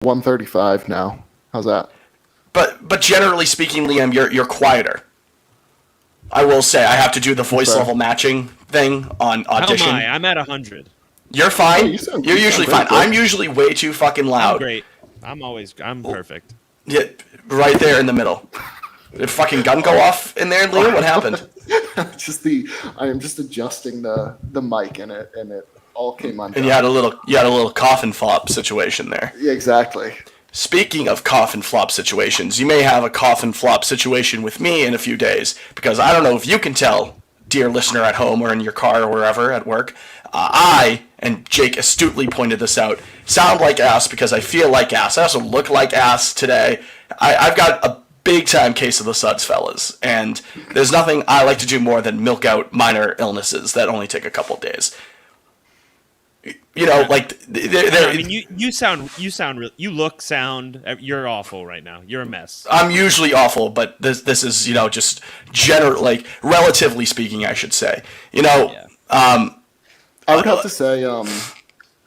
135 now. How's that? But generally speaking, Liam, you're quieter. I will say I have to do the voice level matching thing on Audition. How am I? I'm at 100. You're fine. Oh, you're usually fine. good. I'm usually way too fucking loud. I'm great. I'm perfect. Yeah, right there in the middle. Did a fucking gun go off in there, Liam? What happened? I am just adjusting the mic and it all came undone. And you had a little coffin flop situation there. Yeah, exactly. Speaking of coffin flop situations, you may have a coffin flop situation with me in a few days, because I don't know if you can tell, dear listener at home or in your car or wherever at work, I, and Jake astutely pointed this out, sound like ass because I feel like ass. I also look like ass today. I've got a big time case of the suds, fellas, and there's nothing I like to do more than milk out minor illnesses that only take a couple of days. You know, like I mean, you look, sound. You're awful right now. You're a mess. I'm usually awful, but this is, you know, just like relatively speaking, I should say. You know, Yeah. I would have to say,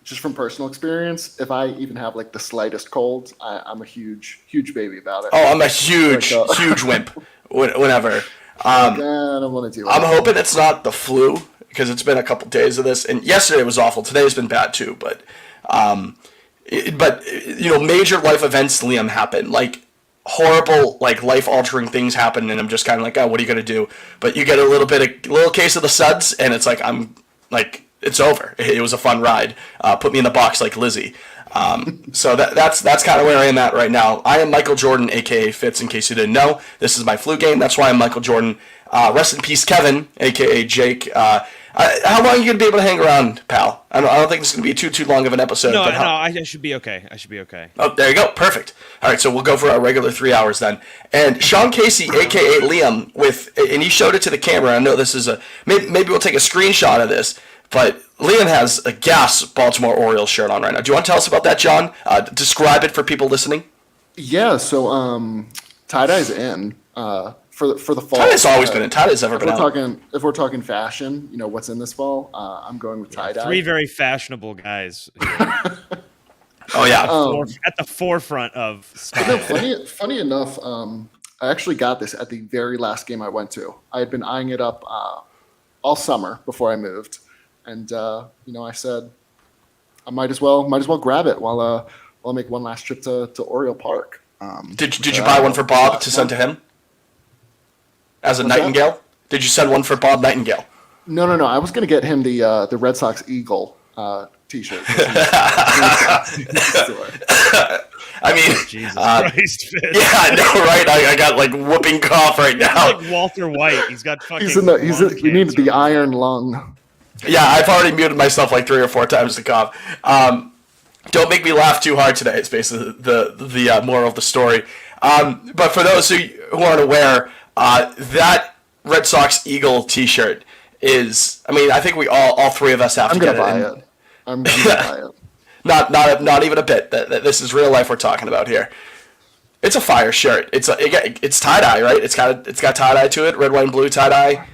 just from personal experience, if I even have like the slightest cold, I'm a huge baby about it. oh, I'm a huge Like, huge wimp. Whenever. I don't want to deal with I'm it. hoping it's not the flu, because it's been a couple days of this, and yesterday was awful. Today's been bad too, but you know, major life events, Liam, happen. Like horrible, like life altering things happen, and I'm just kind of like, oh, what are you gonna do? But you get a little case of the suds, and it's like it's over. It was a fun ride. Put me in the box like Lizzie. So that's kind of where I am at right now. I am Michael Jordan, aka Fitz. In case you didn't know, this is my flu game. That's why I'm Michael Jordan. Rest in peace, Kevin, aka Jake. How long are you gonna be able to hang around, pal? I don't think this is gonna be too long of an episode. No, but I should be okay. I should be okay. Oh, there you go. Perfect. All right, so we'll go for our regular 3 hours then. And Sean Casey, a.k.a. Liam, and he showed it to the camera. I know this is maybe we'll take a screenshot of this, but Liam has a gas Baltimore Orioles shirt on right now. Do you want to tell us about that, John? Describe it for people listening. Yeah, so tie-dye's in for the fall. Tie-dye's always been in. Tie-dye's ever been out. If we're talking fashion, you know, what's in this fall, I'm going with tie-dye. Three very fashionable guys Oh, yeah. at the forefront of style. No, funny enough, I actually got this at the very last game I went to. I had been eyeing it up all summer before I moved, and you know, I said I might as well grab it while I make one last trip to Oriole Park. Did you buy one for Bob to send to him? As a Nightingale? Did you send one for Bob Nightingale? No. I was going to get him the Red Sox Eagle T-shirt. I mean, Jesus Christ, Fitz. yeah, I know, right? I got like whooping cough right now. Like Walter White. He's got fucking. You need the iron lung. Yeah, I've already muted myself like 3 or 4 times to cough. Don't make me laugh too hard today. It's basically the moral of the story. But for those who aren't aware, that Red Sox Eagle T-shirt is. I mean, I think we all 3 of us have to get it. I'm gonna buy it. Not even a bit. This is real life we're talking about here. It's a fire shirt. It's tie dye, right? It's got tie dye to it. Red, white, and blue tie dye.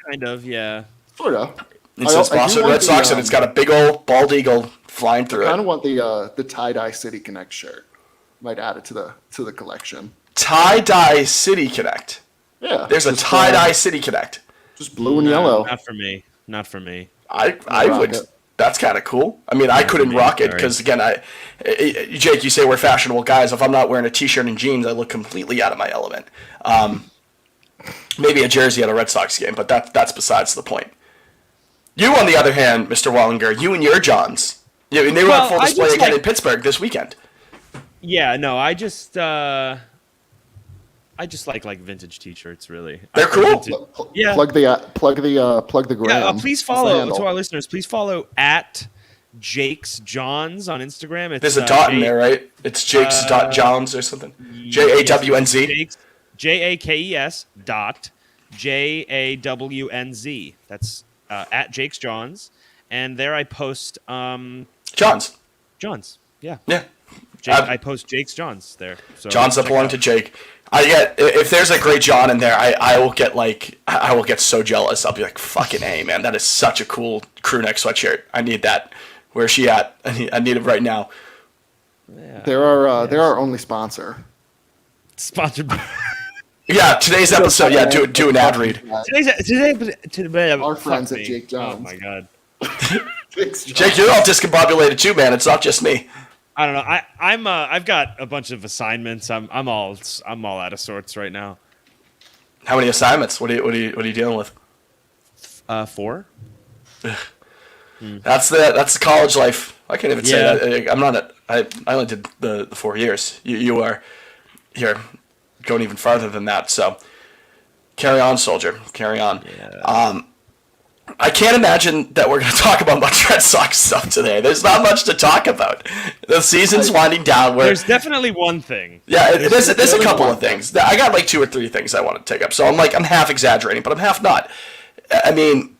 Kind of, yeah. Sort of. It says Boston Red Sox, and it's got a big old bald eagle flying through it. I kind of want the tie dye City Connect shirt. Might add it to the collection. Tie dye City Connect. Yeah. There's a tie dye City Connect. Just blue and yellow. Not for me. I would. That's kind of cool. I mean, I couldn't rock it because, again, Jake, you say we're fashionable guys. If I'm not wearing a T-shirt and jeans, I look completely out of my element. Maybe a jersey at a Red Sox game, but that's besides the point. You, on the other hand, Mr. Wallinger, you and your Johns, they were on full display again in Pittsburgh this weekend. Yeah, no, I just like vintage T-shirts. Really, they're cool. Yeah. Plug the gram. Yeah, please follow to our listeners. Please follow at Jake's Johns on Instagram. There's a dot in there, right? It's Jake's dot Johns or something. JAWNZ. JAKES dot JAWNZ. That's at Jake's Johns, and there I post Johns. Yeah. Yeah. I post Jake's Johns there. So Johns that belong to Jake. If there's a great John in there, I will get so jealous. I'll be like, fucking A, man, that is such a cool crew neck sweatshirt. I need that. Where's she at? I need it right now. Yeah. They're our only sponsor. Sponsored by Yeah, today's episode. Yeah, do an ad read. today. Our friends fuck at me. Jake Jones. Oh my god. Jake, you're all discombobulated too, man. It's not just me. I don't know. I've got a bunch of assignments. I'm all out of sorts right now. How many assignments? What are you dealing with? 4. That's the college life. I can't even say Yeah. that. I'm not. I only did the 4 years. You are here going even farther than that. So carry on, soldier. Carry on. Yeah. I can't imagine that we're going to talk about much Red Sox stuff today. There's not much to talk about. The season's winding down. There's definitely one thing. Yeah, there's a really couple one of things. I got like 2 or 3 things I want to take up. So I'm half exaggerating, but I'm half not. I mean,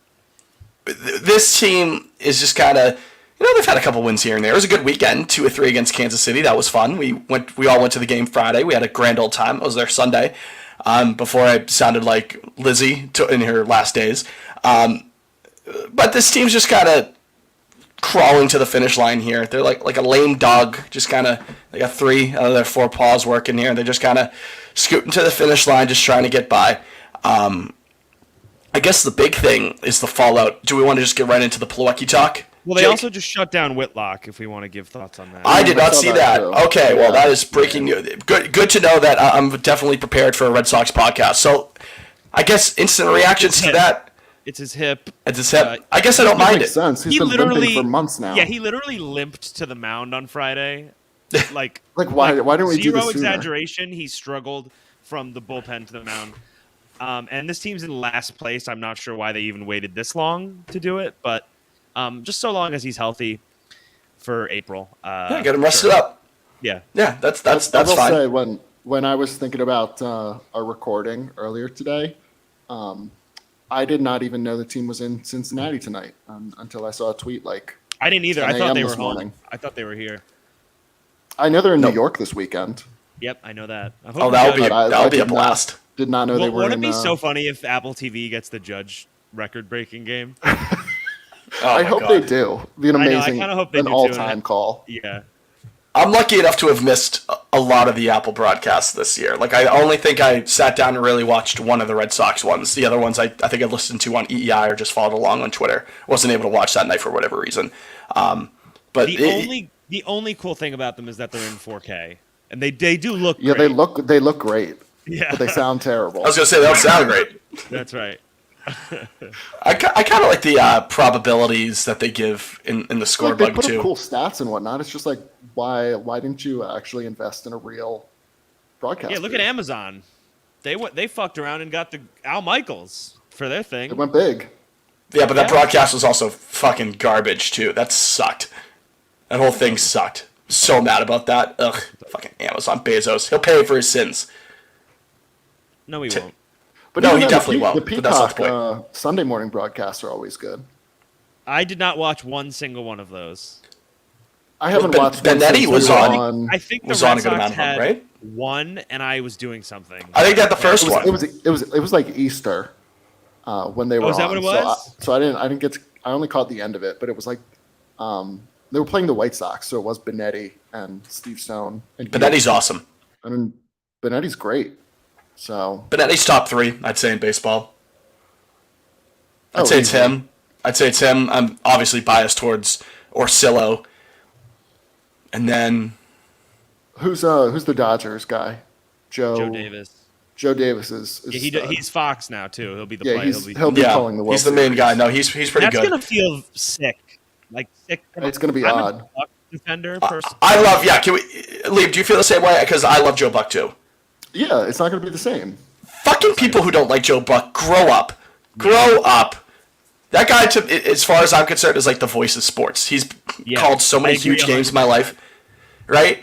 this team is just kind of, they've had a couple wins here and there. It was a good weekend, 2 or 3 against Kansas City. That was fun. We all went to the game Friday. We had a grand old time. I was there Sunday, before I sounded like Lizzie in her last days. But this team's just kind of crawling to the finish line here. They're like a lame dog, just kind of, they got 3 out of their 4 paws working here. They're just kind of scooting to the finish line, just trying to get by. I guess the big thing is the fallout. Do we want to just get right into the Plawecki talk? Well, they Jake? also just shut down Whitlock. If we want to give thoughts on that. I did not saw see that that. too. Okay, well, Yeah. that is breaking news. Good to know that I'm definitely prepared for a Red Sox podcast. So, I guess instant reactions to that. It's his hip. It's his hip. I guess I don't mind Makes it. sense. He's He been literally limping for months now. Yeah, he literally limped to the mound on Friday. Like Why didn't we do zero this sooner? exaggeration. He struggled from the bullpen to the mound. And this team's in last place. I'm not sure why they even waited this long to do it, but just so long as he's healthy for April. Yeah, get him rested sure. up. Yeah. Yeah, that's I will fine. say when I was thinking about our recording earlier today, I did not even know the team was in Cincinnati tonight until I saw a tweet like. I didn't either. 10 I thought a.m. they were this home. morning. I thought they were here. I know they're in Nope. New York this weekend. Yep, I know that. I'm Oh, hoping that'll be Judge- I a did not- blast. Did not know they Well, were wouldn't in. it be so funny if Apple TV gets the Judge record-breaking game? Oh I my hope God. they do. It'd be an I know, I amazing, kinda hope they an do too, all-time and- call. Yeah. I'm lucky enough to have missed a lot of the Apple broadcasts this year. Like, I only think I sat down and really watched one of the Red Sox ones. The other ones I think I listened to on EEI or just followed along on Twitter. Wasn't able to watch that night for whatever reason. But The only cool thing about them is that they're in 4K, and they do look. Yeah, great. they look great, Yeah, but they sound terrible. I was going to say, they don't sound great. that's right. I kind of like the probabilities that they give in the score Like, they bug, put too. up cool stats and whatnot. It's just like, why didn't you actually invest in a real broadcast? Yeah, look at Amazon. They fucked around and got the Al Michaels for their thing. It went big. Yeah, but that Yeah. broadcast was also fucking garbage, too. That sucked. That whole thing sucked. So mad about that. Ugh. Fucking Amazon Bezos. He'll pay for his sins. No, we won't. But No, even he then, definitely the won't, The but that's not the Peacock Sunday morning broadcasts are always good. I did not watch one single one of those. I haven't Ben- watched one Benetti since was they were on. I think the Was Red on a good Sox amount of them, had right? one, and I was doing something. I think that the first It was, one. it was like Easter when they were is that on. what it was? So I didn't get to, I only caught the end of it, but it was like they were playing the White Sox, so it was Benetti and Steve Stone. And Benetti's awesome. I mean, Benetti's great. So Benetti's top 3, I'd say, in baseball. I'd Oh, say it's easily. him. I'm obviously biased towards Orsillo. And then who's the Dodgers guy? Joe Davis. Joe Davis is Yeah, he's Fox now too. He'll be the yeah, player. he'll be yeah, calling the World he's the main Series. guy. No, he's pretty That's good. gonna feel sick. Like sick. It's gonna be I'm odd. a Buck defender person. I love, yeah, can we, Liam, do you feel the same way? Because I love Joe Buck too. Yeah, it's not gonna be the same. Fucking people who don't like Joe Buck, grow up. Grow up. That guy, as far as I'm concerned, is like the voice of sports. He's Yeah, called so I many agree huge games 100%. in my life, right?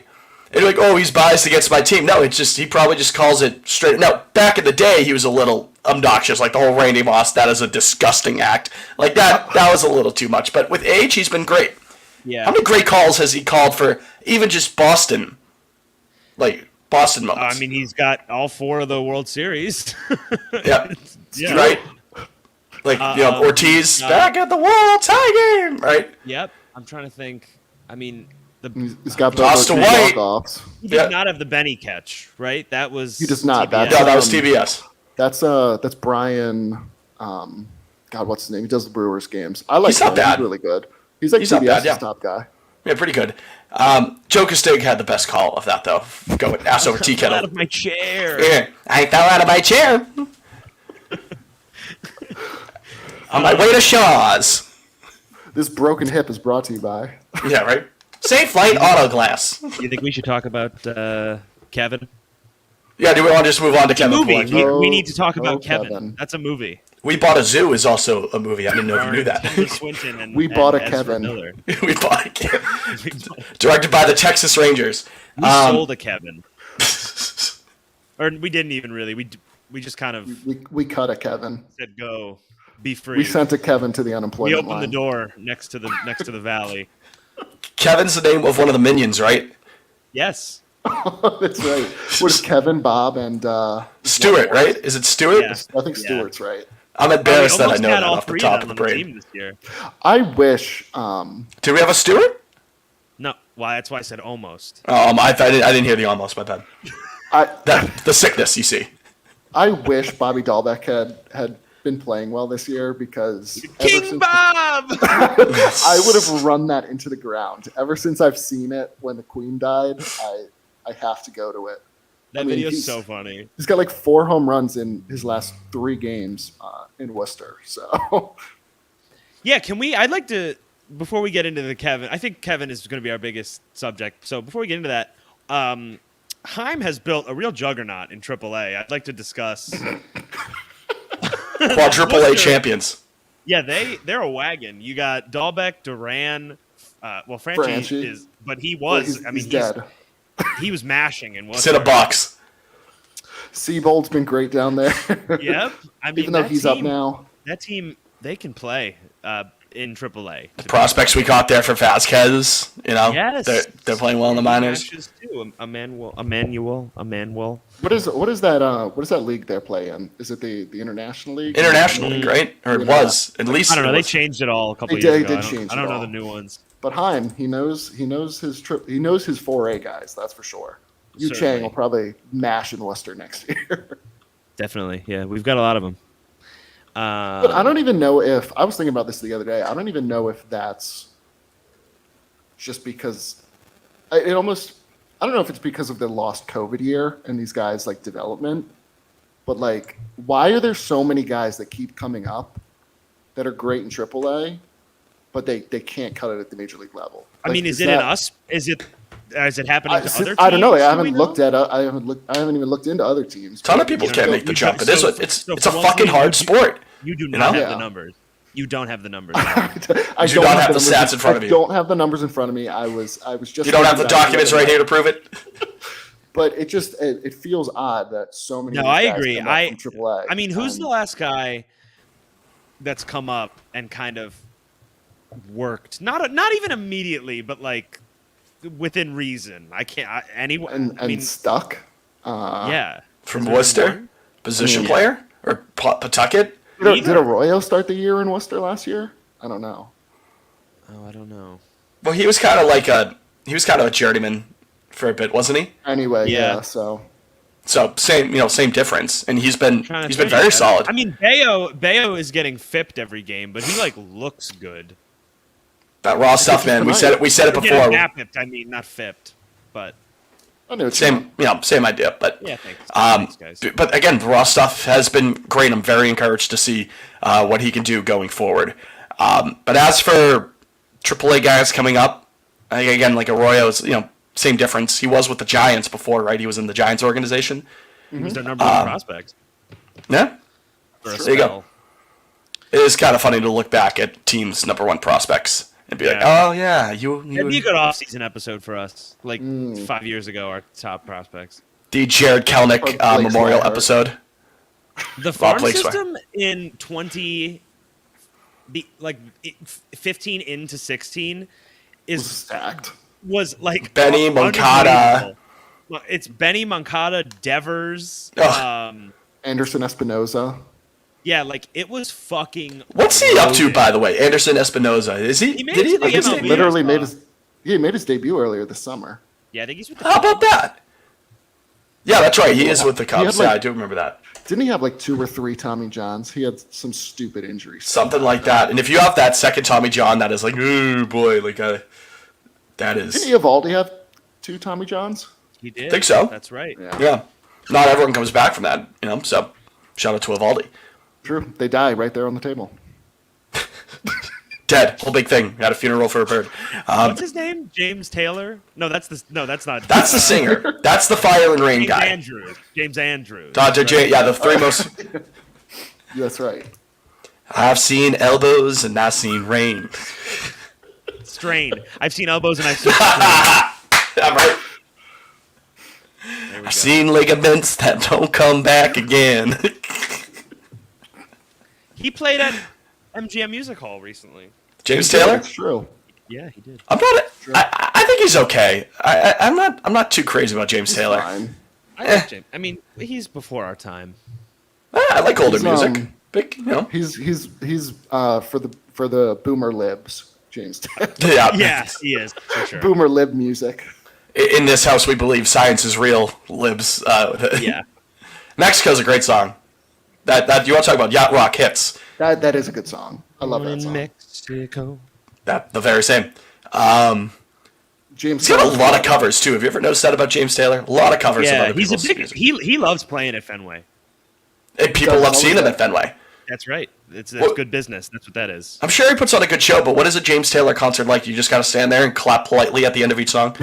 And you're like, oh, he's biased against my team. No, it's just he probably just calls it straight. Now, back in the day, he was a little obnoxious, like the whole Randy Moss. That is a disgusting act. Like that was a little too much. But with age, he's been great. Yeah. How many great calls has he called for even just Boston? Like Boston moments. I mean, he's got all 4 of the World Series. yeah, Yeah. right. Like Ortiz back at the World Tie Game, right? Yep. I'm trying to think. I mean, He's got Toss both to those White. walk-offs. He did Yeah. not have the Benny catch, right? That was He does not. TBS. No, that was Um, TBS. That's Brian. God, what's his name? He does the Brewers games. I like He's not him. bad. He's really good. He's like He's not bad, TBS's yeah. top guy. Yeah, pretty good. Joe Castig had the best call of that, though. Going ass over tea Fell out kettle. of my chair. Yeah, I fell out of my chair. On my way to Shaw's. This broken hip is brought to you by. Yeah, right? Safe Light Auto Glass. You think we should talk about Kevin? Yeah, do we want to just move on to Kevin Movie. Polanyi? We need to talk about Oh, Kevin. Kevin. That's a movie. We Bought a Zoo is also a movie. I didn't know if you knew that. Tilda Swinton and We bought a Ezra Kevin. Miller. We bought it. We bought- Directed by the Texas Rangers. we sold a Kevin, or we didn't even really. We just kind of We cut a Kevin. said go, be free. We sent a Kevin to the We unemployment opened line. the door next to the valley. Kevin's the name of one of the minions, right? Yes. That's right. What is Kevin, Bob, and Stewart, right? Is it Stewart? Yeah. I think Stewart's right. I'm embarrassed that I almost know had that all off the three top of of them the on the brain. team this year. I wish. Do we have a Stewart? No, why? That's why I said almost. I didn't hear the almost. My bad. The sickness, you see. I wish Bobby Dahlbeck had been playing well this year because ever King since- Bob. I would have run that into the ground. Ever since I've seen it when the Queen died, I have to go to it. That I mean, video's he's- so funny. He's got like 4 home runs in his last 3 games in Worcester. So Yeah, can we? I'd like to before we get into the Kevin. I think Kevin is going to be our biggest subject. So before we get into that, Heim has built a real juggernaut in AAA. I'd like to discuss. Quadruple A Worcester- champions. Yeah, they're a wagon. You got Dahlbeck, Duran. Well, Franchi Franchi. is, but he was. he's dead. He was mashing in It's in a Worcester. box. Seabold's been great down there. Yep. I mean, Even though that he's up team- now. That team, they can play in AAA. The prospects we got there for Vasquez, Yes. they're playing well in the minors. Matches too. Emmanuel. What is that league they play in? Is it the International League? International League, right? Or it was at least. I don't know. it They was. changed it all a couple They years did- ago. they I don't, changed I don't it know all. the new ones. But Heim, he knows his trip. He knows his 4A guys. That's for sure. Yu Certainly. Chang will probably mash in Worcester next year. Definitely. Yeah, we've got a lot of them. But I don't even know if I was thinking about this the other day. I don't even know if that's just because I don't know if it's because of the lost COVID year and these guys like development. But like, why are there so many guys that keep coming up that are great in AAA, but they can't cut it at the major league level? I Like, mean, is it in that- us? Is it happening to other teams? I don't know. Like, I Do we haven't know? looked at. I haven't even looked into other teams. Ton of people You can't don't- make the you jump. don't- It is. so- It's so a for one fucking thing, hard sport. You do know? not have Yeah. the numbers. You don't have the numbers. I You don't don't have the numbers stats in front of you. I don't have the numbers in front of me. I was just. You don't have the thinking about it documents other right day. here to prove it. But it feels odd that so many. No, of these I guys agree. come up from AAA. I mean, who's the last guy that's come up and kind of worked? Not even immediately, but like within reason. I can't. and I mean, stuck? yeah. From Has there been Worcester, one? position Yeah. player or Pawtucket. Did Arroyo start the year in Worcester last year? I don't know. Oh, I don't know. Well, he was kind of a journeyman for a bit, wasn't he? Anyway, Yeah. yeah. So So same difference, and he's been Trying to very think. solid. I mean, Bayo is getting fipped every game, but he like looks good. That raw stuff, man. We said it Getting before. napped, I mean, not fipped, but I know what you mean. Same idea, but yeah, thanks. Um, Thanks, guys. but again, the raw stuff has been great. I'm very encouraged to see what he can do going forward. But as for AAA guys coming up, I think again, like Arroyo's, same difference. He was with the Giants before, right? He was in the Giants organization. He was their number one prospect. Yeah, For a there you go. spell. it is kind of funny to look back at teams' number one prospects and be like, Yeah. oh yeah, you That'd be a good off-season episode for us. Like 5 years ago, our top prospects. the Jared Kelnick Or Blake memorial Swihart. episode. The farm Blake system in 15 into 16 is Stacked. was like Benny Moncada. unbelievable. Well, it's Benny Moncada, Devers. Ugh. Anderson Espinoza. Yeah, like it was fucking. What's he up to, loaded. by the way? Anderson Espinoza. Is he? He made Did he? it to the Like, is he- MLB. Literally I made saw. his. He made his debut earlier this summer. Yeah, I think he's with the How about that? Yeah, that's right. He is with the He had, Cubs. like- Yeah, I do remember that. Didn't he have like 2 or 3 Tommy Johns? He had some stupid injuries. Something like that. And if you have that second Tommy John, that is like, oh boy, like that Didn't is. Eovaldi have 2 Tommy Johns? He did. Think so. That's right. Yeah. Yeah, not everyone comes back from that, So, shout out to Evaldi. True. They die right there on the table. Dead, whole big thing. Had a funeral for a bird. What's his name? James Taylor? No, that's not. That's the singer. That's the Fire and Rain James guy. Andrews. James Andrews. Dr. J. Yeah, the 3 most. That's right. I've seen elbows and I've seen rain. Strain. I've seen elbows and I've seen. Strain. I'm right. There we go. I've seen ligaments that don't come back again. He played at MGM Music Hall recently. James Taylor. That's true. Yeah, he did. I'm not. I think he's okay. I'm not. I'm not too crazy about James He's Taylor. fine. I like James. I mean, he's before our time. I like older He's, music. Big, He's for the boomer libs, James Taylor. Yeah. Yes, he is for sure. Boomer lib music. In this house, we believe science is real. Libs. Yeah. Mexico's a great song. That you want to talk about yacht rock hits? That is a good song. I love that In song. Mexico. That the very same. James He's got a Taylor's lot of covers too. Have you ever noticed that about James Taylor? A lot of covers of Yeah, other he's a people's big. music. He loves playing at Fenway. And people does love all seeing of him that. at Fenway. That's right. That's What- good business. That's what that is. I'm sure he puts on a good show, but what is a James Taylor concert like? You just gotta stand there and clap politely at the end of each song.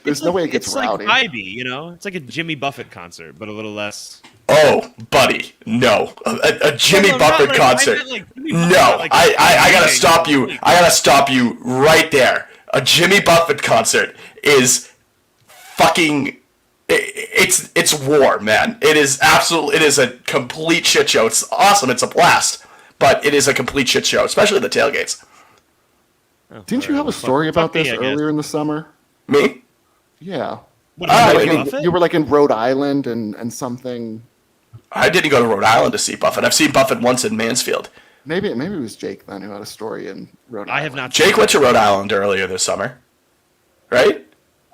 There's no way it gets it's rowdy. like vibey, It's like a Jimmy Buffett concert, but a little less. Oh, buddy, no. A Jimmy No, not Buffett like- concert. I meant like Jimmy Buffett, No, not like- I gotta stop you. I gotta stop you right there. A Jimmy Buffett concert is fucking. It's war, man. It is absolutely. It is a complete shit show. It's awesome. It's a blast, but it is a complete shit show, especially the tailgates. Oh, Didn't you have a fuck- story about fuck me, this I guess. earlier in the summer? Me? Yeah. What, Ah, Jimmy I mean, Buffett? You were like in Rhode Island and something. I didn't go to Rhode Island to see Buffett. I've seen Buffett once in Mansfield. Maybe it was Jake then who had a story in Rhode Island. I have not. Jake went to Rhode Island earlier this summer, right?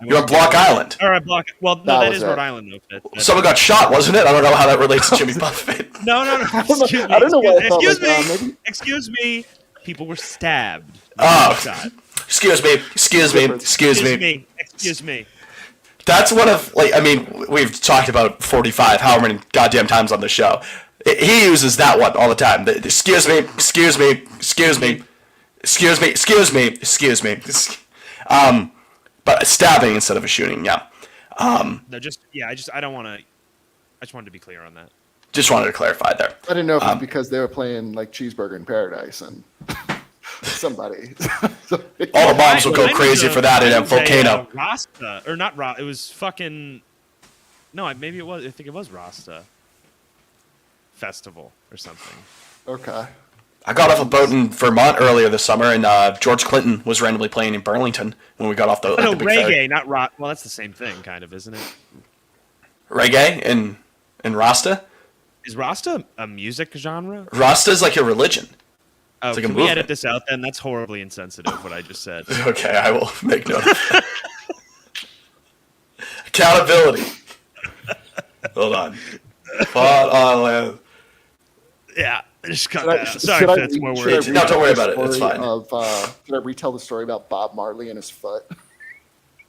You're on Block Island. All right, Block. Well, no, That that was is it. Rhode Island, though. Someone got shot, wasn't it? I don't know how that relates to Jimmy Buffett. No. Excuse me. I don't know why I thought Excuse like, me. maybe- Excuse me. People were stabbed. Oh. Shot. Excuse me. Excuse me. Excuse me. Excuse me. That's one of, like, I mean, we've talked about 45, however many goddamn times on the show. He uses that one all the time. Excuse me. Excuse me. Excuse me. Excuse me. Excuse me. Excuse me. But stabbing instead of a shooting, yeah. No, I don't want to. I just wanted to be clear on that. Just wanted to clarify there. I didn't know if it's because they were playing like Cheeseburger in Paradise and somebody. All the moms will go Mine crazy was for that in a mine was volcano. Rasta or not Rasta? It was fucking. No, maybe it was. I think it was Rasta Festival or something. Okay. I got off a boat in Vermont earlier this summer, and George Clinton was randomly playing in Burlington when we got off the, No, the big ferry. reggae, not rock. Well, that's the same thing, kind of, isn't it? Reggae and Rasta? Is Rasta a music genre? Rasta is like a religion. Oh, like a can we movement. edit this out then? That's horribly insensitive, what I just said. Okay, I will make note of that. Accountability. Hold on. Hold on. Yeah, just cut Should I- that out. should Sorry I if that's re- more should I words. No, don't worry retell about the it. It's story fine. Should I retell the story about Bob Marley and his foot?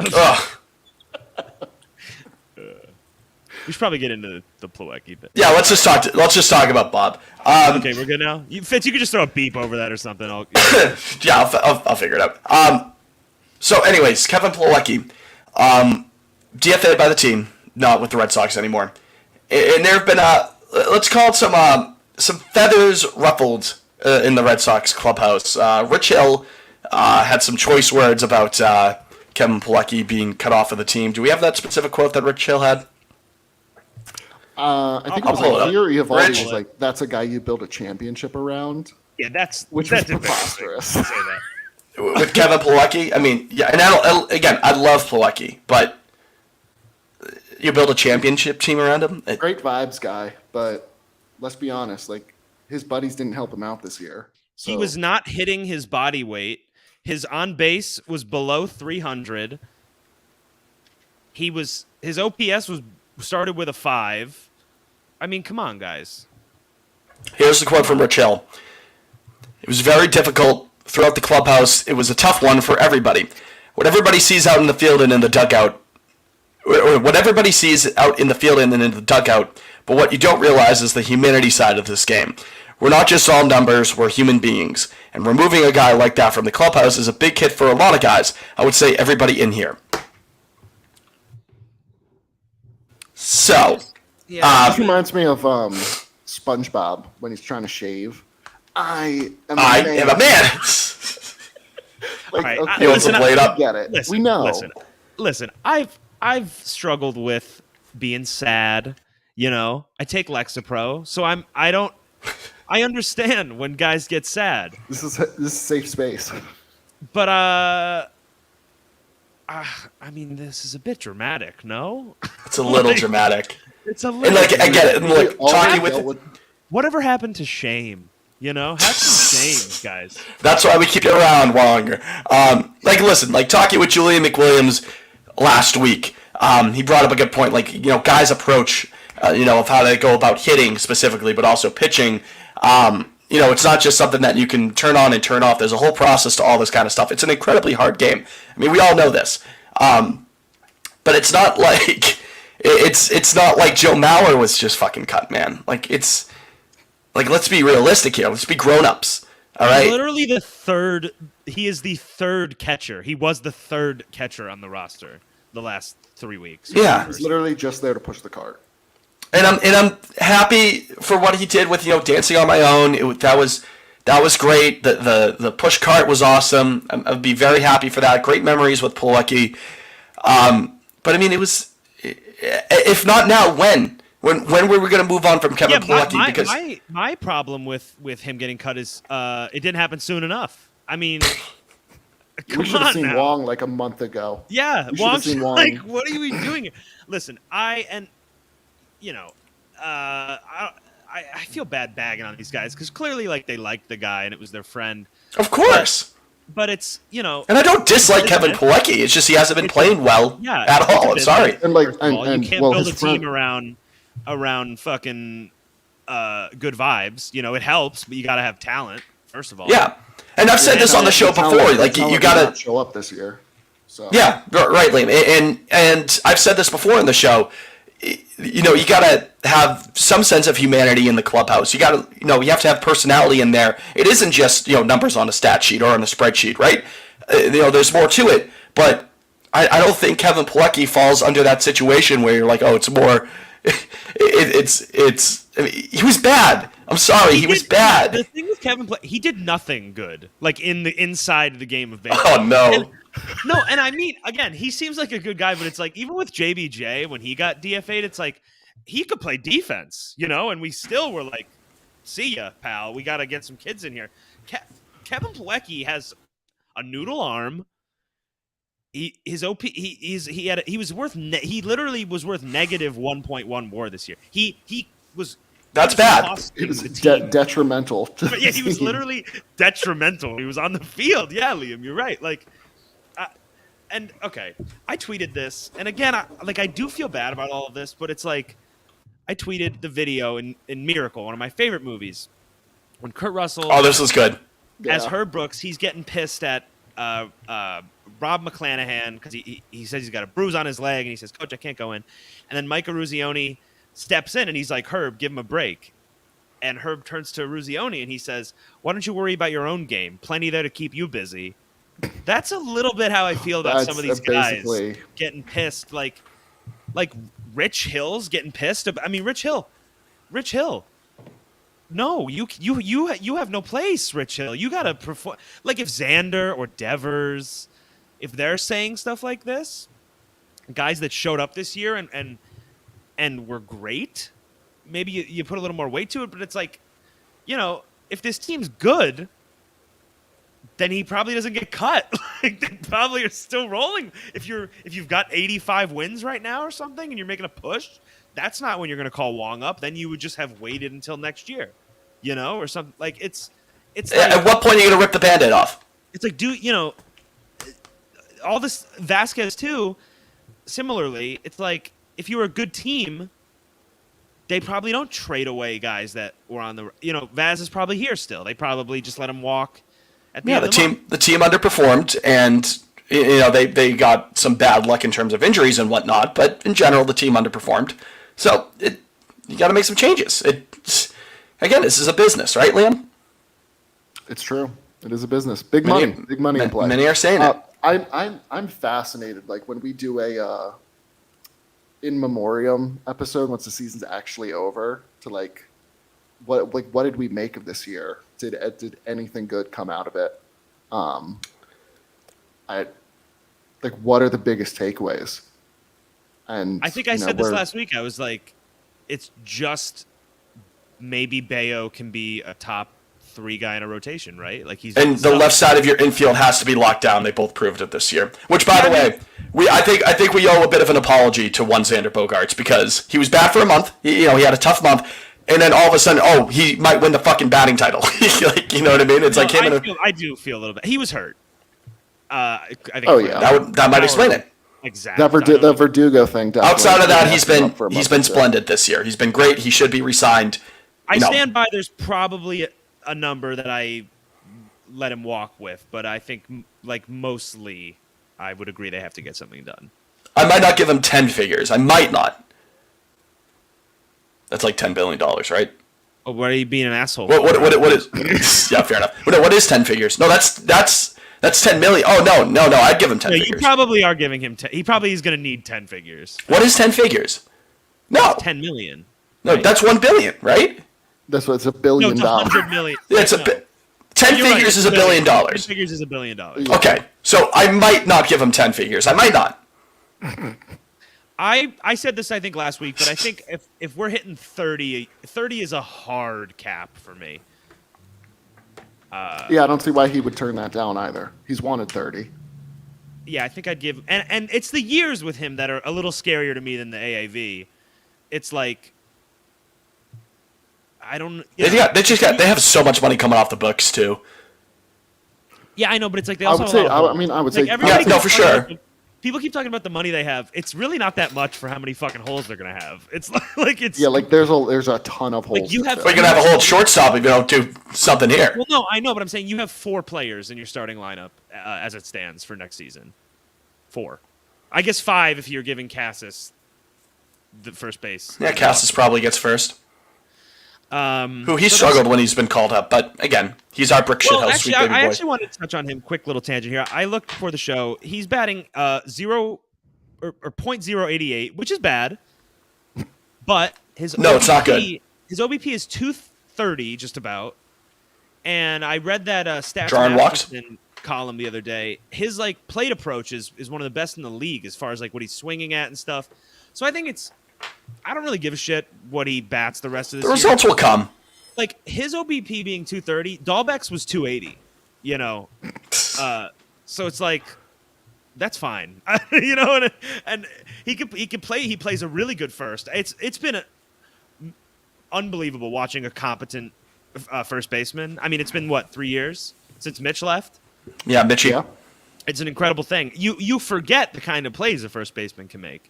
Ugh. We should probably get into the Plawecki bit. Yeah, let's just talk about Bob. Okay, we're good now. Fitz, you could just throw a beep over that or something. Yeah, I'll figure it out. So, anyways, Kevin Plawecki, DFA'd by the team, not with the Red Sox anymore, and there have been let's call it some feathers ruffled in the Red Sox clubhouse. Rich Hill had some choice words about Kevin Plawecki being cut off of the team. Do we have that specific quote that Rich Hill had? I think I'll it was pull it like up. here Eovaldi Rich? was like, that's a guy you build a championship around. Yeah, that's Which that's was embarrassing preposterous. to say that. With Kevin Plawecki? I mean, yeah, and I love Plawecki, but you build a championship team around him? Great vibes guy, but let's be honest, like his buddies didn't help him out this year. He So- was not hitting his body weight. His on base was below 300. His OPS was started with a 5. I mean, come on, guys. Here's the quote from Rich Hill. It was very difficult throughout the clubhouse. It was a tough one for everybody. What everybody sees out in the field and in the dugout, or what everybody sees out in the field and in the dugout, but what you don't realize is the humanity side of this game. We're not just all numbers, we're human beings. And removing a guy like that from the clubhouse is a big hit for a lot of guys. I would say everybody in here. So, This reminds me of SpongeBob when he's trying to shave. I am a man. Like, All right, okay, He wants to play it up. get it. Listen, We know. Listen. I've struggled with being sad. You know, I take Lexapro, so I understand when guys get sad. This is safe space. But I mean, this is a bit dramatic, no? It's a little dramatic. It's a And little. like, I get it. And We like, all talking dealt with Whatever happened to shame? You know, have some shame, guys. That's why we keep you around longer. Like, listen, like talking with Julian McWilliams last week, he brought up a good point. Like, you know, guys' approach, of how they go about hitting specifically, but also pitching. It's not just something that you can turn on and turn off. There's a whole process to all this kind of stuff. It's an incredibly hard game. I mean, we all know this. But it's not like it's not like Joe Mauer was just fucking cut, man. Like, it's like, let's be realistic here. Let's be grown-ups. All right. Literally the third. He is the third catcher. He was the third catcher on the roster the last 3 weeks. Yeah. He's literally just there to push the cart. And I'm happy for what he did with Dancing on My Own. That was great. The push cart was awesome. I'd be very happy for that. Great memories with Plawecki. But I mean, it was, if not now, when? When were we going to move on from Kevin Plawecki? Because my problem with him getting cut is it didn't happen soon enough. I mean, come We should have on seen now. Wong like a month ago. Yeah, We should have Wong's seen Wong. like, what are you doing? Listen, I feel bad bagging on these guys because clearly, like, they liked the guy and it was their friend. of course. But it's, And I don't dislike Kevin Plawecki. It's just he hasn't been playing well Yeah, at it's a all. I'm bit- sorry. And like, First of all, and you can't well, build a his friend, team around fucking good vibes. It helps, but you got to have talent first of all. Yeah. And I've said this on the show before. Like, you got to. show up this year. So Yeah, right, Liam. And I've said this before in the show. You got to have some sense of humanity in the clubhouse. You got to, you have to have personality in there. It isn't just, numbers on a stat sheet or on a spreadsheet, right? There's more to it. But I don't think Kevin Plawecki falls under that situation where you're like, oh, it's more. I mean, he was bad. I'm sorry, he was bad. The thing with Kevin he did nothing good, like in the inside of the game of baseball. Oh no. And I mean, again, he seems like a good guy, but it's like even with JBJ when he got DFA'd, it's like he could play defense, and we still were like, "See ya, pal. We got to get some kids in here." Kevin Plawecki has a noodle arm. He literally was worth negative 1.1 WAR this year. He was. That's bad. it was The team. detrimental. To But yeah, the he was team. literally detrimental. He was on the field. Yeah, Liam, you're right. Like, and okay, I tweeted this, and again, I do feel bad about all of this, but it's like, I tweeted the video in Miracle, one of my favorite movies, when Kurt Russell Oh, this was good. as Yeah. Herb Brooks, he's getting pissed at Rob McClanahan because he says he's got a bruise on his leg, and he says, "Coach, I can't go in." And then Mike Eruzione steps in, and he's like, "Herb, give him a break." And Herb turns to Eruzione, and he says, "Why don't you worry about your own game? Plenty there to keep you busy." That's a little bit how I feel about some That's of these guys basically- getting pissed, like Rich Hill's getting pissed. I mean, Rich Hill. No, you have no place, Rich Hill. You gotta perform. Like if Xander or Devers, if they're saying stuff like this, guys that showed up this year and were great, maybe you put a little more weight to it. But it's like, if this team's good, then he probably doesn't get cut. Like they probably are still rolling. If you've got 85 wins right now or something, and you're making a push, that's not when you're going to call Wong up. Then you would just have waited until next year, or something like it's. At what point are you going to rip the Band-Aid off? It's like, all this Vasquez too. Similarly, it's like if you were a good team, they probably don't trade away guys that were on the. Vaz is probably here still. They probably just let him walk. At the end of the month. The team underperformed, and they got some bad luck in terms of injuries and whatnot. But in general, the team underperformed. So you got to make some changes. Again, this is a business, right, Liam? It's true. It is a business. Big money in play. Many are saying it. I'm fascinated. Like when we do a in memoriam episode once the season's actually over, to what did we make of this year? Did anything good come out of it? What are the biggest takeaways? And I think I said this last week. I was like, it's just maybe Bayo can be a top 3 guy in a rotation, right? Like and the left side of your infield has to be locked down. They both proved it this year. Which, by the way, I think we owe a bit of an apology to one Xander Bogaerts, because he was bad for a month. He had a tough month, and then all of a sudden, he might win the fucking batting title. You know what I mean? It's I do feel a little bit. He was hurt. I think. Oh yeah, that might explain it. Exactly. The Verdugo thing. Definitely. Outside of that, he's been splendid this year. He's been great. He should be re-signed. I stand by. There's probably a number that I let him walk with, but I think mostly I would agree they have to get something done. I might not give him 10 figures. I might not. That's like $10 billion, right? Oh, why are you being an asshole? What is? Yeah, fair enough. What is 10 figures? No, that's 10 million. Oh no, I'd give him 10 figures. You probably are giving him 10. He probably is going to need 10 figures. What is 10 figures? No, 10 million. No, right? That's 1 billion, right? That's what it's $1 billion. No, it's 100 million. Yeah, it's 10 figures is $1 billion. 10 figures is $1 billion. Yeah. Okay, so I might not give him 10 figures. I might not. I said this I think last week, but I think if we're hitting 30 is a hard cap for me. Yeah, I don't see why he would turn that down either. He's wanted 30. Yeah, I think I'd give, and it's the years with him that are a little scarier to me than the AAV. It's like, I don't. They have so much money coming off the books too. Yeah, I know, but it's like they also. I would say. Yeah, no, for sure. People keep talking about the money they have. It's really not that much for how many fucking holes they're gonna have. It's like it's. Yeah, like there's a ton of holes. Like you have. We're gonna have a hole at shortstop if you don't do something here. Well, no, I know, but I'm saying you have 4 players in your starting lineup as it stands for next season. 4, I guess 5 if you're giving Cassis the first base. Yeah, Cassis probably gets first. Who he struggled when he's been called up, but again, he's our brick shit house sweet baby boy. I actually wanted to touch on him. Quick little tangent here. I looked before the show. He's batting 0.088, which is bad. But his no, it's not good. His OBP is 230, just about. And I read that Stats Masterson column the other day. His plate approach is one of the best in the league as far as what he's swinging at and stuff. So I think I don't really give a shit what he bats the rest of this year. The results will come. Like his OBP being 230, Dahlbeck's was 280. So it's like that's fine. And he can play. He plays a really good first. It's been unbelievable watching a competent first baseman. I mean, it's been 3 years since Mitch left. Yeah, Mitchie. Yeah. It's an incredible thing. You forget the kind of plays a first baseman can make.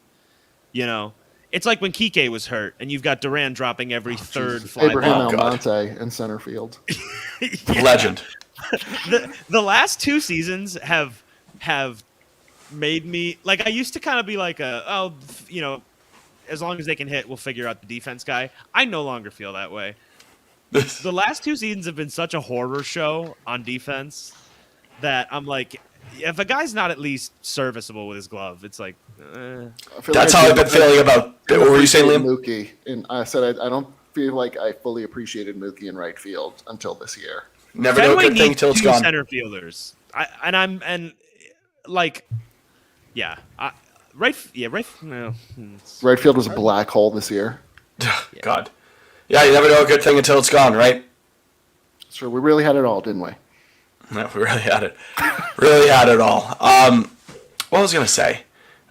It's like when Kike was hurt, and you've got Duran dropping every third fly Abraham ball. Almonte in center field. Yeah. Legend. The last 2 seasons have made me I used to kind of be like as long as they can hit, we'll figure out the defense guy. I no longer feel that way. The last 2 seasons have been such a horror show on defense that I'm like, if a guy's not at least serviceable with his glove, it's like. That's how I've been feeling about. What were you saying, Liam? Mookie, and I said I don't feel like I fully appreciated Mookie in right field until this year. Never do a good thing till it's gone. Center fielders, right field was a black hole this year. God, yeah, you never know a good thing until it's gone, right? Sure, we really had it all, didn't we? No, we really had it. Really had it all. What was I going to say?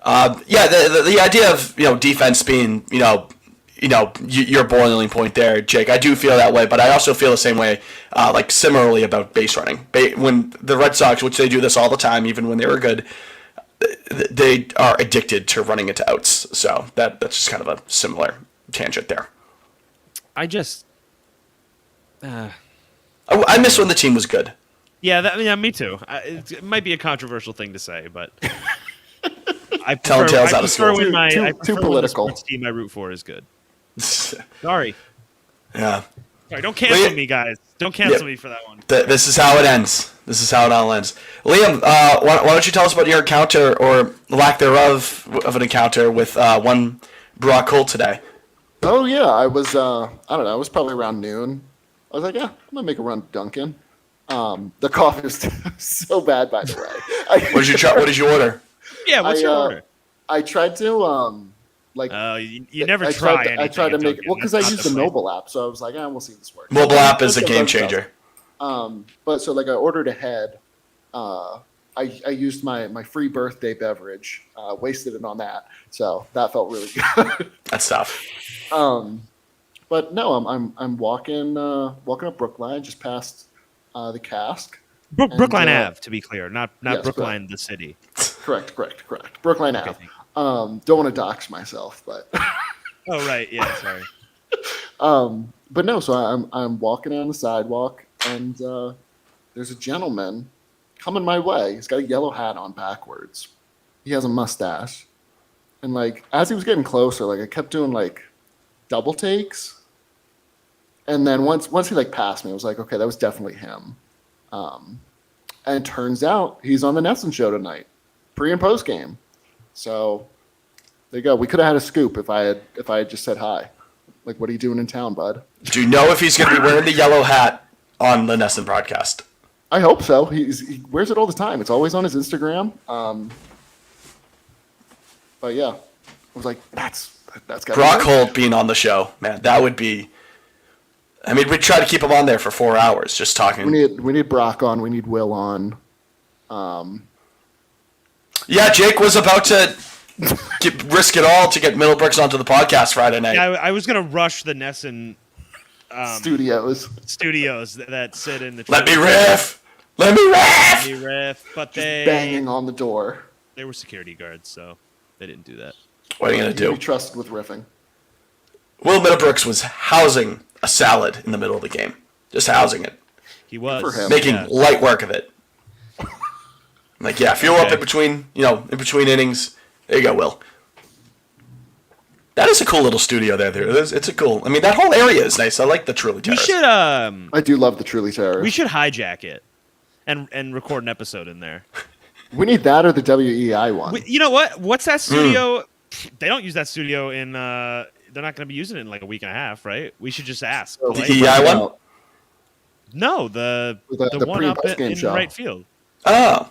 The idea of defense being your boiling point there, Jake. I do feel that way, but I also feel the same way, like similarly about base running. When the Red Sox, which they do this all the time, even when they were good, they are addicted to running into outs. So that's just kind of a similar tangent there. I just, I miss when the team was good. yeah, me too. It might be a controversial thing to say, but I Telling prefer, tales I out of prefer school. when my Too I prefer when political. the sports team I root for is good. Sorry, Yeah. don't cancel Liam- me, guys. Don't cancel Yeah. me for that one. This is how it ends. This is how it all ends. Liam, why don't you tell us about your encounter, or lack thereof, of an encounter with one Brock Holt today? Oh yeah, I was I don't know, it was probably around noon. I was like, yeah, I'm gonna make a run to Dunkin'. The coffee was so bad, by the way. What did you try? What did you order? Yeah, what's your order? I tried to like You never I try tried anything. I tried to at make Dunkin'. well because I That's used not the point. mobile app, so I was like, we'll see if this works. Mobile app is a That's game what stuff. changer. But so like I ordered ahead. I used my free birthday beverage, wasted it on that, so that felt really good. That's tough. But no, I'm walking up Brookline, just past the Cask. Brookline And, Ave, to be clear, not yes, Brookline, the city. Correct. Brookline Ave. thank you. Don't want to dox myself, but Oh right, yeah, sorry. but no. So I'm walking down the sidewalk, and there's a gentleman coming my way. He's got a yellow hat on backwards. He has a mustache, and like as he was getting closer, like I kept doing like double takes, and then once he like passed me, I was like, okay, that was definitely him. And it turns out he's on the Nesson show tonight, pre and post game. So there you go. We could have had a scoop if I had just said hi. Like, what are you doing in town, bud? Do you know if he's going to be wearing the yellow hat on the Nesson broadcast? I hope so. He wears it all the time. It's always on his Instagram. But yeah, I was like, that's got Brock Holt being on the show, man, that would be. I mean, we try to keep him on there for 4 hours, just talking. We need Brock on. We need Will on. Yeah, Jake was about to risk it all to get Middlebrooks onto the podcast Friday night. Yeah, I was gonna rush the Nesson Studios. studios that sit in the. Let me riff. Let me riff. Let me riff, but Banging on the door. they were security guards, so they didn't do that. What are you gonna You do? trusted with riffing. Will Middlebrooks was housing a salad in the middle of the game, just housing it, He was for him. making yeah. light work of it. Like, yeah, if you're up Okay. in between innings, there you go, Will. That is a cool little studio there. It's a cool. I mean, that whole area is nice. I like the Truly We Terrace. should I do love the Truly Terror. we should hijack it and record an episode in there. We need that or the WEI one. You know what? What's that Hmm. studio? They don't use that studio in. They're not going to be using it in like a week and a half, right? We should just ask. So, The Like, EI one? no, the The one pre- and up post-game in show. right field. Oh.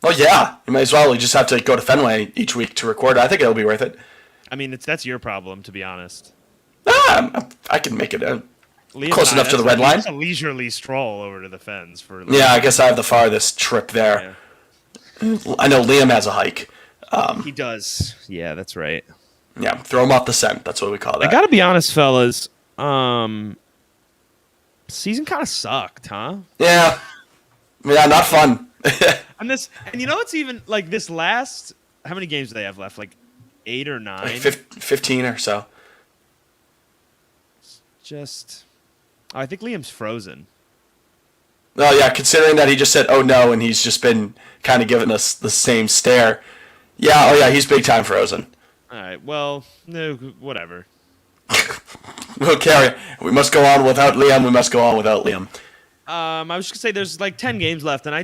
Well, yeah. You might as well. You just have to go to Fenway each week to record. I think it'll be worth it. I mean, that's your problem, to be honest. I can make it. Liam Close and I, enough to the that's red line? just a leisurely stroll over to the Fens for. Yeah, I guess I have the farthest trip there. I know Liam has a hike. He does. Yeah, that's right. Yeah, throw him off the scent. That's what we call that. I gotta be honest, fellas. Season kind of sucked, huh? Yeah. Yeah, not fun. And you know what's even like this last? How many games do they have left? Like 8 or 9. Like 15 or so. Just. Oh, I think Liam's frozen. Oh, yeah, considering that he just said, oh, no, and he's just been kind of giving us the same stare. Yeah, oh, yeah, he's big time frozen. All right. Well, no, whatever. We'll carry it. We must go on without Liam. We must go on without Liam. I was just gonna say there's like 10 games left, and I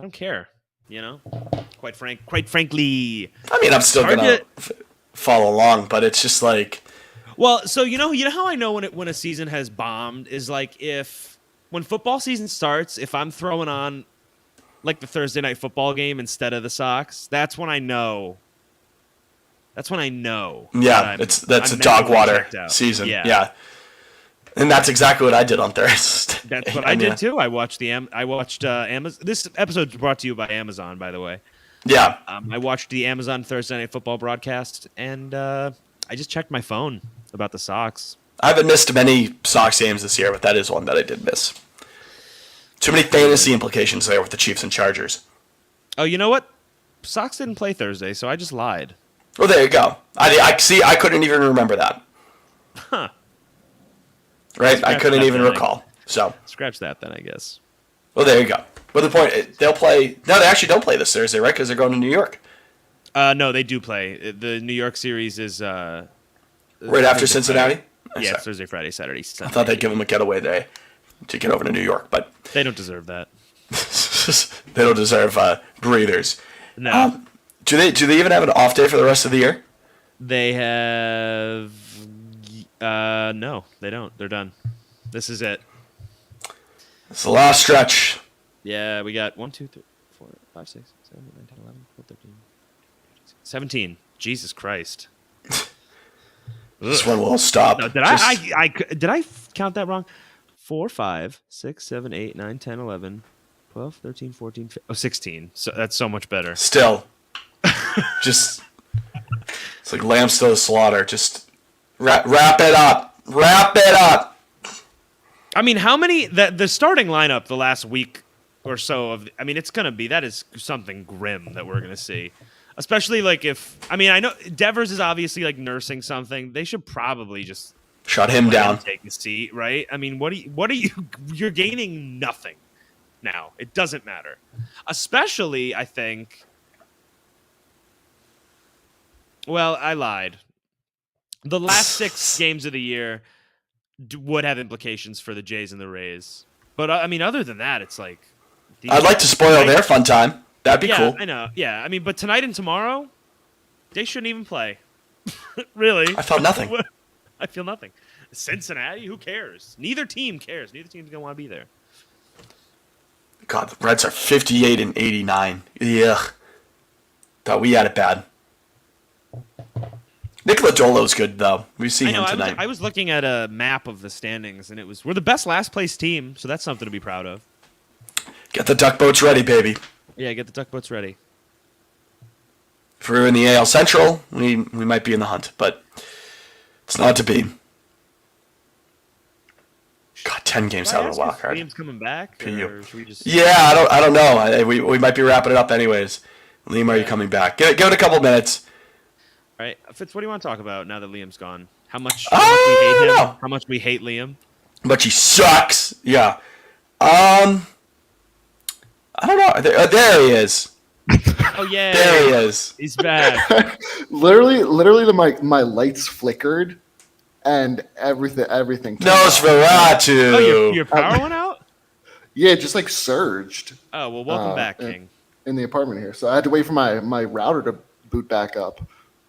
don't care. You know, quite frankly. I mean, I'm still Hard going to- to follow along, but it's just like, Well, so you know how I know when a season has bombed is like when football season starts, if I'm throwing on like the Thursday night football game instead of the Sox, that's when I know. That's when I know. yeah, that that's I'm a dog mentally water checked out. season. Yeah. Yeah. And that's exactly what I did on Thursday. That's what I did too. I watched Amazon. This episode is brought to you by Amazon, by the way. Yeah. I watched the Amazon Thursday Night Football broadcast, and I just checked my phone, about the Sox. I haven't missed many Sox games this year, but that is one that I did miss. Too many fantasy implications there with the Chiefs and Chargers. Oh, you know what? Sox didn't play Thursday, so I just lied. Well, there you go. I see. I couldn't even remember that. Huh. Right? I Scratch couldn't that even then, recall. So, Scratch that then, I guess. well, there you go. But the point, they'll play. No, they actually don't play this Thursday, right? Because they're going to New York No, they do play. The New York series is right after Thursday, Cincinnati. Friday. Yeah, it's Thursday, Friday, Saturday, I Sunday. thought they'd give them a getaway day to get over to New York, but They don't deserve that. they don't deserve breathers. No. Do they even have an off day for the rest of the year? They have. No, they don't. They're done. This is it. It's the last stretch. Yeah, we got 1, 2, 3, 4, 5, 6, 7, 8, 9, 10, 11, 12, 13, 17. Jesus Christ. This one will stop. No, did did I count that wrong? 4, 5, 6, 7, 8, 9, 10, 11, 12, 13, 14, 15, 16. So that's so much better. Still, just it's like lambs to the slaughter. Just wrap it up. Wrap it up. I mean, how many the starting lineup the last week or so of it's gonna be that is something grim that we're gonna see. Especially like if I know Devers is obviously like nursing something. They should probably just Shut him down. take a seat, right? I mean, what are you you're gaining nothing now. It doesn't matter. Especially, I think. Well, I lied. The last 6 games of the year would have implications for the Jays and the Rays. But other than that, it's like I'd like to spoil their fun time. That'd be cool. I know. Yeah, but tonight and tomorrow, they shouldn't even play. Really? I felt nothing. I feel nothing. Cincinnati, who cares? Neither team cares. Neither team's gonna want to be there. God, the Reds are 58 and 89. Ugh. Thought we had it bad. Nick Lodolo's good though. We see him tonight. I was looking at a map of the standings, and we're the best last place team, so that's something to be proud of. Get the duck boats ready, baby. Yeah, get the duck boats ready. If we were in the AL Central, we might be in the hunt, but it's not to be. God, 10 games out of the wild card. Liam's coming back, or should we just? Yeah, I don't know. We might be wrapping it up anyways. Liam, are you coming back? Give it a couple minutes. All right, Fitz, what do you want to talk about now that Liam's gone? How much I we hate don't him? know. How much we hate Liam? But she sucks. Yeah. I don't know. There he is. Oh yeah, There he is. he's back. literally, my lights flickered, and everything. came out. Nosferatu. Oh, your power went out? Yeah, it just like surged Oh well, welcome back, King. in the apartment here. So I had to wait for my router to boot back up.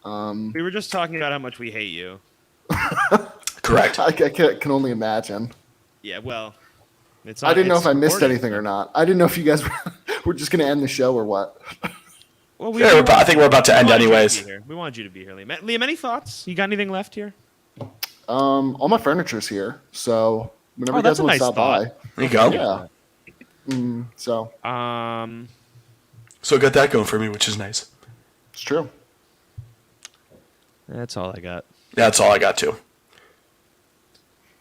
We were just talking about how much we hate you. Correct. I can only imagine. Yeah, well, it's. I didn't know if I missed recorded. anything or not. I didn't know if you guys were just going to end the show or what. Well, Yeah, I think we're about to end anyways. We wanted you to be here, Liam. Liam, any thoughts? You got anything left here? All my furniture's here, so whenever Oh, you guys that's a want nice to stop thought. There you go. by, yeah. So So got that going for me, which is nice. it's true. that's all I got. That's all I got too.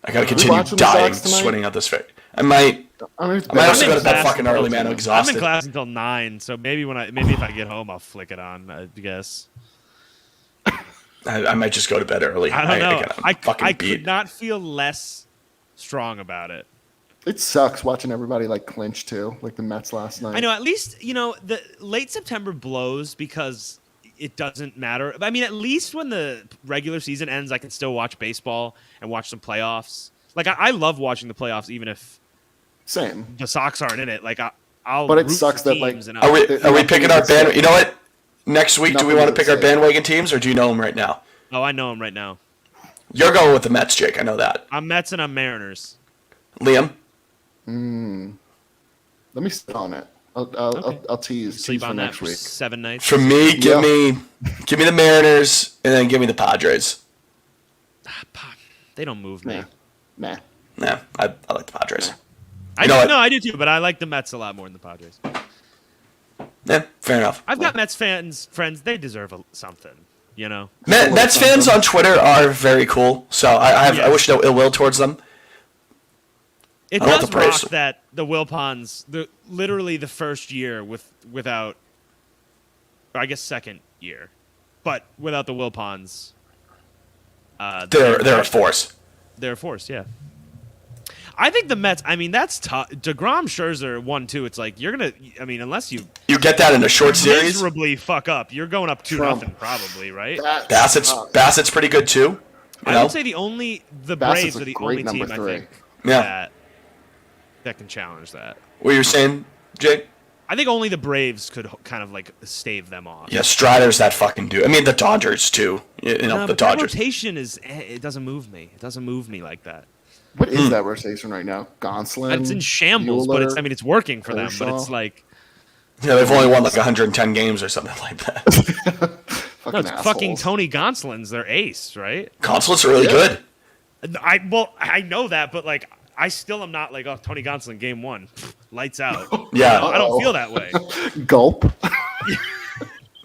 I gotta you continue watching the dying, Sox tonight? sweating out this face. I might It's might also bad. go to bed class fucking early, man. I'm I'm exhausted. in class until 9, so maybe if I get home, I'll flick it on. I guess. I might just go to bed early. I don't know. Again, I'm fucking I beat. could not feel less strong about it. It sucks watching everybody like clinch too, like the Mets last night. I know. At least the late September blows because it doesn't matter. At least when the regular season ends, I can still watch baseball and watch some playoffs. Like I love watching the playoffs, even if Same. the Sox aren't in it. Like I'll. But it root sucks for that, like, teams and Are we Nothing picking our to say. band? You know what? Next week, do we Nothing want to to pick our say. bandwagon teams, or do you know them right now? Oh, I know him right now. You're going with the Mets, Jake. I know that. I'm Mets and I'm Mariners. Liam, Let me sit on it. Okay. I'll tease Sleep for on that next for week. 7 nights. for me, give Yeah. me the Mariners, and then give me the Padres. They don't move me. Nah. Yeah, I like the Padres. I know do, what? no, I do too, but I like the Mets a lot more than the Padres. Yeah, fair enough. I've got Mets friends. They deserve something. You know, Mets fans on Twitter are very cool, so I wish no ill will towards them. it I don't does know what the rock price- that the Wilpons, literally the first year without, or I guess second year, but without the Wilpons, They're a force. they're a force. Yeah. I think the Mets. I mean, that's tough. DeGrom, Scherzer, 1-2. It's like you're gonna. I mean, unless you You get that in a short series. miserably fuck up, you're going up 2-0 Trump. probably, right? Bassett's pretty good too. You I know? would say the Bassett's Braves a are the great only number team I three. think Yeah. that can challenge that. What you're saying, Jake? I think only the Braves could kind of like stave them off. Yeah, Strider's that fucking dude. I mean, the Dodgers too. You know, No, the but that Dodgers. rotation it doesn't move me. It doesn't move me like that. What is that rotation right now? Gonsolin. It's in shambles, but Buehler, it's working for them. But Kershaw. it's like Yeah, they've only won like 110 games or something like that. fucking it's fucking assholes. Tony Gonsolin's their ace, right? Consulates are really Yeah. good. I know that, but like I still am not like, oh, Tony Gonsolin game 1, lights out. Yeah. I don't Uh-oh. feel that way. Gulp.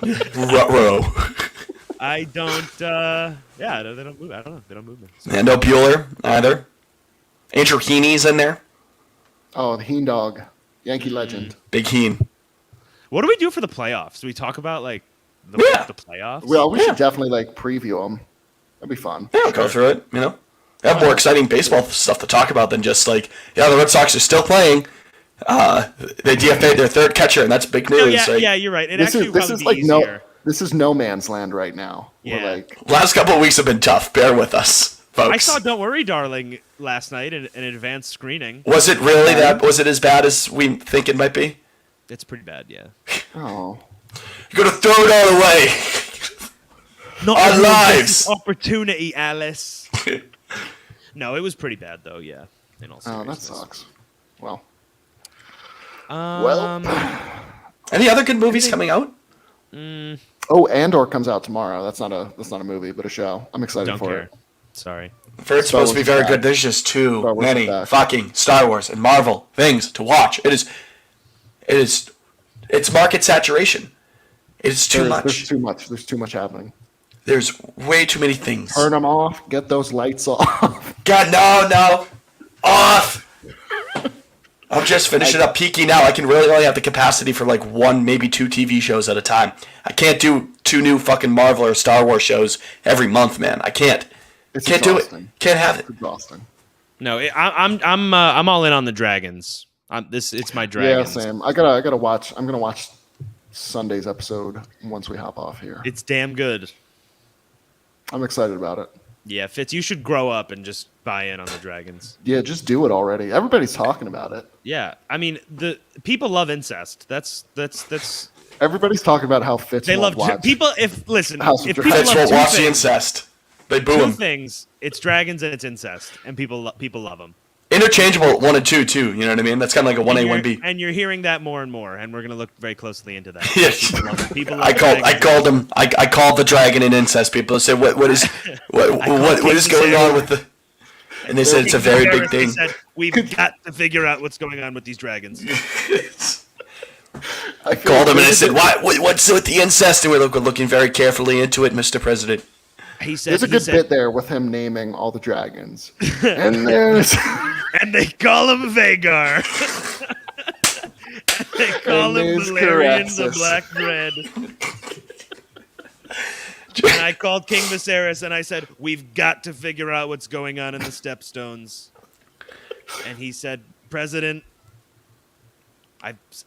Ruh-roh. I don't. Yeah, they don't move. I don't know. They don't move me. And no Bueller either. Andrew Heaney's in there. Oh, the Heen Dog, Yankee legend. Big Heen. What do we do for the playoffs? Do we talk about like the playoffs? Well, we Yeah. should definitely like preview them. That'd be fun. Yeah, go through it. You know, they have more exciting baseball stuff to talk about than just like, yeah, the Red Sox are still playing. They DFA'd their third catcher, and that's big news. No, yeah, Like, yeah, you're right. It This actually is would this probably is be like easier. this is no man's land right now. Yeah. We're like Last couple of weeks have been tough. Bear with us, folks. I saw "Don't Worry, Darling" last night in an advanced screening. Was it really that? Was it as bad as we think it might be? It's pretty bad, yeah. oh. You're gonna throw it all away. Not Our everyone gets lives. this opportunity, Alice. No, it was pretty bad though. Yeah. In all Oh, that seriousness. sucks. Well, Um, Any other good movies coming out? oh, Andor comes out tomorrow. That's not a movie, but a show. I'm excited don't for care. it. Sorry. For it's Star supposed to be Wars very is good. back. There's just too Star Wars many is back. fucking Star Wars and Marvel things to watch. It's market saturation. It's too There's much. too much. There's too much happening. There's way too many things. Turn them off. Get those lights off. God, no, off. I'm just finishing up Peaky now. I can really only have the capacity for like one, maybe 2 TV shows at a time. I can't do 2 new fucking Marvel or Star Wars shows every month, man. I can't. It's Can't do it. exhausting. Can't have it. It's exhausting. No, I'm all in on the dragons. It's my Yeah, dragons. same. I gotta watch. I'm gonna watch Sunday's episode once we hop off here. It's damn good. I'm excited about it. Yeah, Fitz, you should grow up and just buy in on the dragons. Yeah, just do it already. Everybody's talking about it. Yeah, I mean the people love incest. That's Everybody's talking about how Fitz they won't love watch. people. If listen, House of if Dragons. people Fitz love won't two watch the things, incest. They boo two him. things, it's dragons and it's incest, and people love them. Interchangeable 1 and 2 too. You know what I mean? That's kind of like a 1A, 1B. And you're hearing that more and more, and we're gonna look very closely into that. Yes. People love I dragons. called him. I called the dragon an incest. People said, what is what is going on with the? And they said it's a very big Harris, they thing. said, we've got to figure out what's going on with these dragons. I feel Called him and I like said, what's with the incest? And we're looking very carefully into it, Mr. President. He said, There's a he good said, bit there with him naming all the dragons. And there's and they call him Vagar. And they call And him there's Valerian the Caraxes. Black Bread. And I called King Viserys and I said, we've got to figure out what's going on in the Stepstones. And he said, President,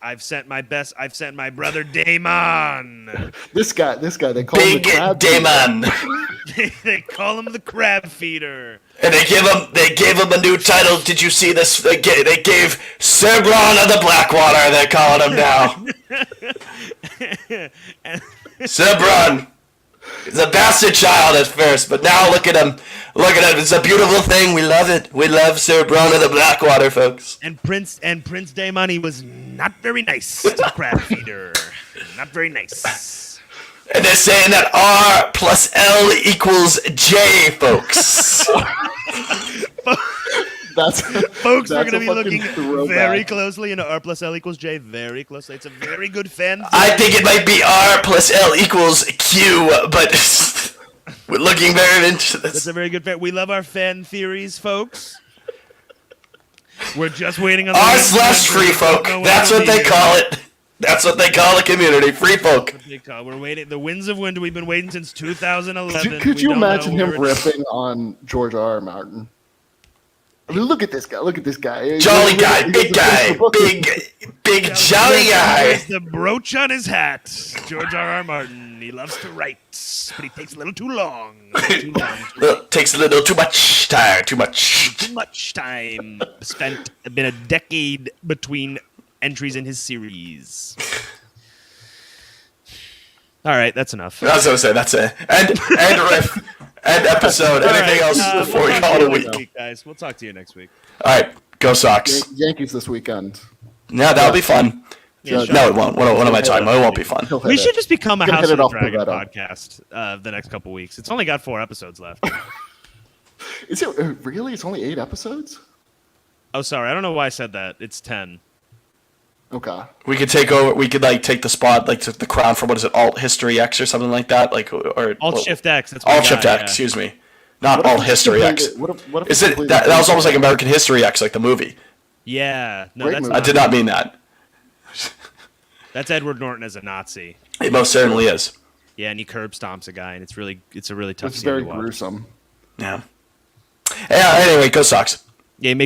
I've sent my best. I've sent my brother Daemon. this guy, they call him Big the crab Damon. They call him the Crab Feeder. And they gave him a new title. Did you see this? They gave Sir Bronn of the Blackwater. They're calling him now. Sir Bronn. He's a bastard child at first, but now look at him. Look at him. It's a beautiful thing. We love it. We love Sir Bronn of the Blackwater, folks. And Prince Daemon, he was not very nice to Crab Feeder. Not very nice. And they're saying that R plus L equals J, folks. That's Folks, we're that's going to be a fucking looking throwback. very closely into R plus L equals J. Very closely. It's a very good fan. I think it might be R plus L equals Q, but We're looking very into That's this. a very good fan. We love our fan theories, folks. We're just waiting on the R winds of slash winter. free We don't folk. know when That's it'll what they be. call it. That's what they call the community. Free folk. We're waiting. The winds of winter. We've been waiting since 2011. Could We you don't know imagine him where it's- ripping on George R. R. Martin? I mean, look at this guy. Look at this guy. Jolly guy, He big doesn't finish guy, the book. big jolly guy. There's the brooch on his hat. George R. R. Martin. He loves to write, but he takes a little too long. Takes a little too much time. Too much. Too much time spent. Been a decade between entries in his series. All right, that's enough. That's what I say. That's it. And riff. End episode. All Anything right, else before we we'll call talk it a to you week? next week, guys. We'll talk to you next week. All right. Go Sox. Yankees this weekend. Yeah, that'll be fun. Yeah, No, it won't. What am I talking about? It won't be fun. He'll hit We it. should just become a Gonna House hit of it the off Dragon Pavetta. podcast the next couple weeks. It's only got 4 episodes left. Is it really? It's only 8 episodes? Oh, sorry. I don't know why I said that. It's 10. Okay. We could take over. We could like take the spot, like the crown for what is it, Alt History X or something like that, like or Alt Shift X. That's what Alt we Shift got, X. yeah. Excuse me, not What if Alt we History completed- X. What if Is we it completed that was the- almost like American History X, like the movie? Yeah. No, Great that's movie. I did not mean that. That's Edward Norton as a Nazi. It most certainly is. Yeah, and he curb stomps a guy, and it's a really tough It's scene very to watch. gruesome. Yeah. Yeah. Anyway, go Sox.